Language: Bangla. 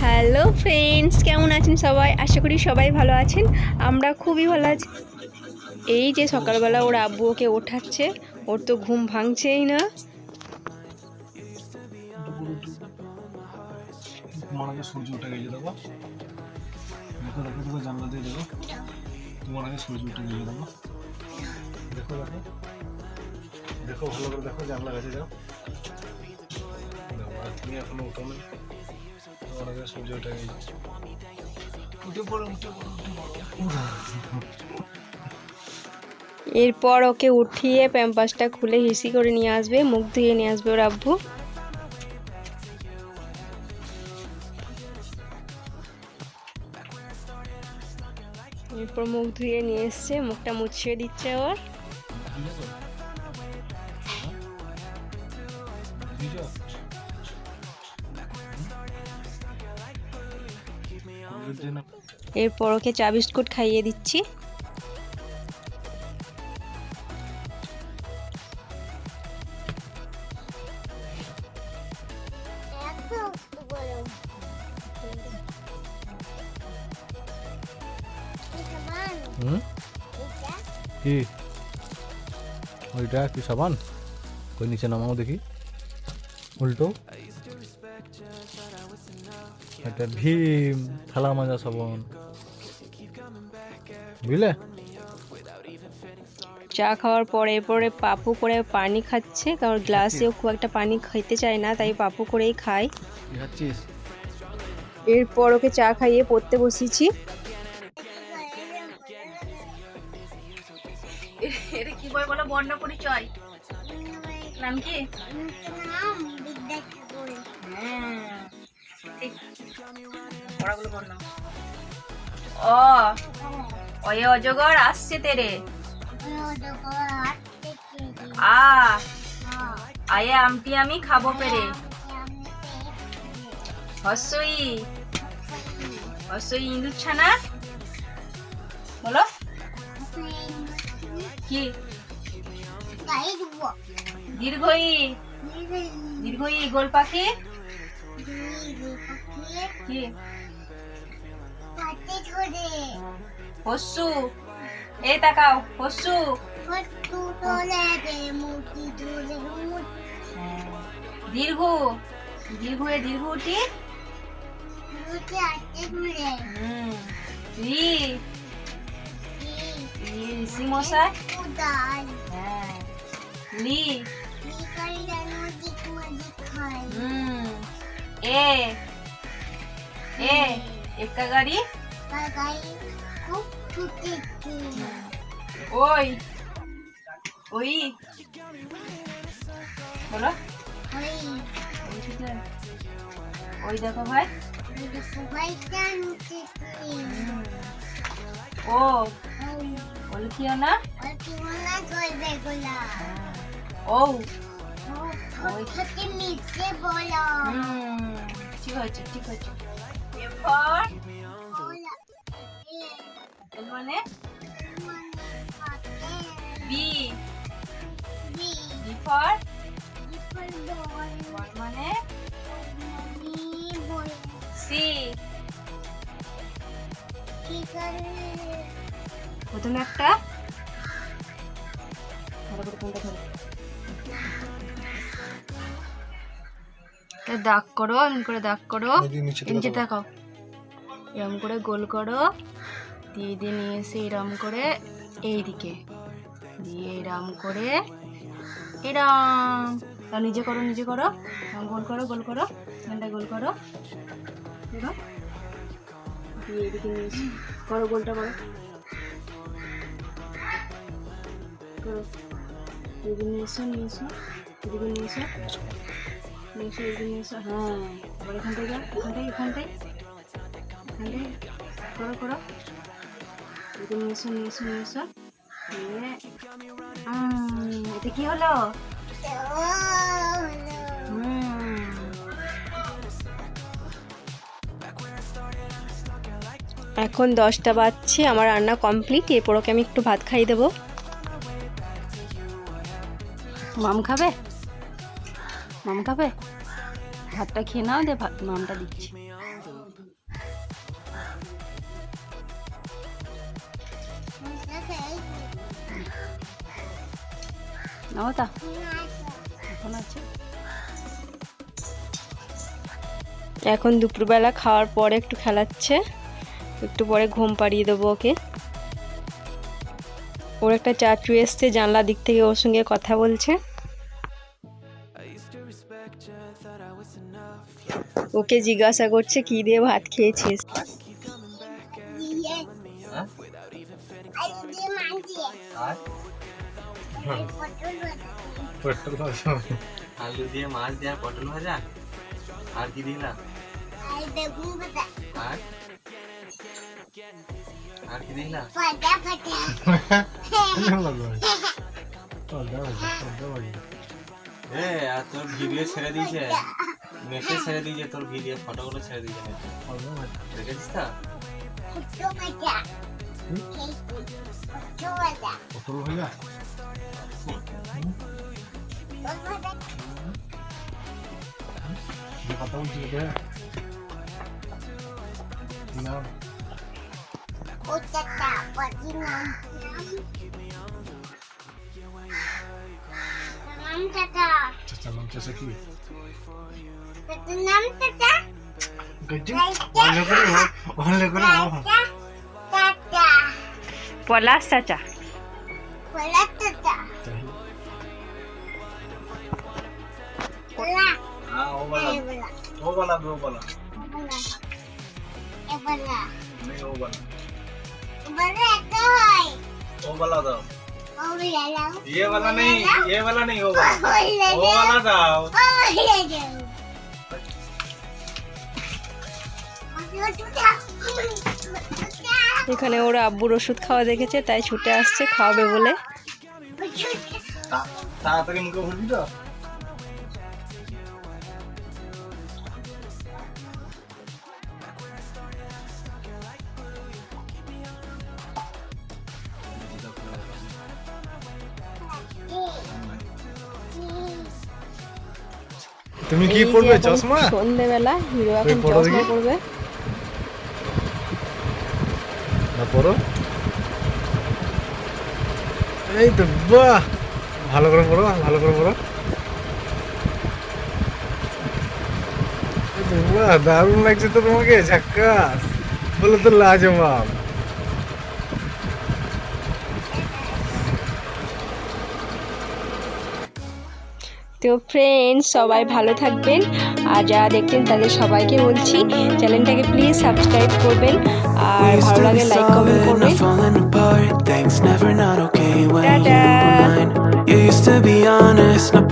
হ্যালো ফ্রেন্ডস, কেমন আছেন সবাই? আশা করি সবাই ভালো আছেন। আমরা খুবই ভালো আছি। এই যে সকালবেলা ওর আব্বু ওকে ওঠাচ্ছে, ওর তো ঘুম ভাঙছেই না। তোমার আগে সূর্য উঠে গেছে, দেখো দেখো দেখো দেখো জানলা দিয়ে দেখো, তোমার আগে সূর্য উঠে গেছে, দেখো দেখো দেখো দেখো ভালো করে দেখো, জানলা গেছে যাও, তুমি এখনো উঠো না, তোমার আগে সূর্য উঠে গেছে, উঠে পড়ো উঠে পড়ো উঠে পড়ো। এরপর ওকে উঠিয়ে প্যাম্পাসটা খুলে হিসি করে নিয়ে আসবে, মুখ ধুয়ে নিয়ে আসবে ওর আব্বু। এরপর মুখ ধুয়ে নিয়ে এসছে, মুখটা মুছিয়ে দিচ্ছে ওর। এরপর ওকে চা বিস্কুট খাইয়ে দিচ্ছি। কি ওইটা কি সাবান? কই নিচে নামাও দেখি, উল্টো। এটা ভীম থালা মাজা সাবান, বুঝলে? চা খাওয়ার পরে এরপরে পাপু করে পানি খাচ্ছে, কারণ গ্লাসেও খুব একটা পানি খেতে চায় না, তাই পাপু করেই খায়। এরপর ওকে চা খাইয়ে পড়তে বসিয়েছি। এটা কি বই বলো? বর্ণ পরিচয় নাম কি? অয়ে অজগর আসছে তেরে। আয়ে আমটি আমি খাবো পেরে। হর্ষই হর্ষই ইঁদুর ছানা বলো কি? দীর্ঘই দীর্ঘই গোল পাখি কি? হস্যু। এই তাকাও, হস্যু। দীর্ঘ দীর্ঘে দীর্ঘটি ঋষি মশাই। লি এ এ একা গাড়ি। ওই ওই বলো ওই দেখো ভাই। ও বলছিও না। ও ঠিক আছে ঠিক আছে। মানে বি বি ফর বল মানে সি। প্রথমে একটা দাগ করো, এমন করে দাগ করো, নিচে দেখাও, এরম করে গোল করো, দিয়ে দিয়ে নিয়ে এসে এরম করে এইদিকে দিয়ে এরম করে এরম নিজে করো নিজে করো, গোল করো গোল করো, এখানটা গোল করো, দিয়ে এইদিকে নিয়ে এসে করো, গোলটা করো করো, এদিকে নিয়ে এসো নিয়ে এসো, এদিকে নিয়ে এসো নিয়ে এসো, এদিকে নিয়ে এসো। হ্যাঁ, আবার এখান থেকে এখানটাই এখানটাই এখানটাই করো করো, এদিকে নিয়ে এসো নিয়ে এসো নিয়ে এসো নিয়ে। এটা কি হলো? এখন 10টা বাজছে, আমার রান্না কমপ্লিট। এরপর ওকে আমি একটু ভাত খাইয়ে দেবো। মাম খাবে? মাম খাবে? ভাতটা খেয়ে নাও, দিয়ে নামটা দিচ্ছি। নাও তা এখন আছে। এখন দুপুরবেলা খাওয়ার পরে একটু খেলাচ্ছে, একটু পরে ঘুম পাড়িয়ে দেবো ওকে। ওর একটা চাচু এসছে, জানলা দিক থেকে ওর সঙ্গে কথা বলছে। ওকে জিজ্ঞাসা করছে কি দিয়ে ভাত খেয়েছিস। আলু দিয়ে মাছ দেওয়া, পটল ভাজা, আর কি দিলাম, আর কি দিলাম, আর তোর ভিডিও ছেড়ে দিয়েছে, মেসেজ ছেড়ে দিয়েছে, তোর ভিডিও ফটোগুলো ছেড়ে দিয়েছে, দেখেছিস তো? পটল ভাজা কথা বলছি পলাশ চাচা। वो वाला दो, ये वाला नहीं, ये वाला नहीं, वो वाला दाओ। এখানে ওরা আব্বুর ওষুধ খাওয়া দেখেছে, তাই ছুটে আসছে খাওয়াবে বলে। তাড়াতাড়ি মুখে ভরবি তো। তুমি কি পড়বে? চশমা? সন্ধ্যেবেলা হিরো এখন চশমা পড়বে। না পড়ো, এই তো বাহ, ভালো করে পড়ো, ভালো করে পড়ো। এই তো বাহ, দারুণ লাগছে তো তোমাকে, ঝাক্কাস বলে তো লাজবাব। তো ফ্রেন্ডস, সবাই ভালো থাকবেন, আর যারা দেখতেন তাদের সবাইকে বলছি চ্যানেলটাকে প্লিজ সাবস্ক্রাইব করবেন, আর ভালো লাগে লাইক কমেন্ট করবেন। Tata. You used to be honest, not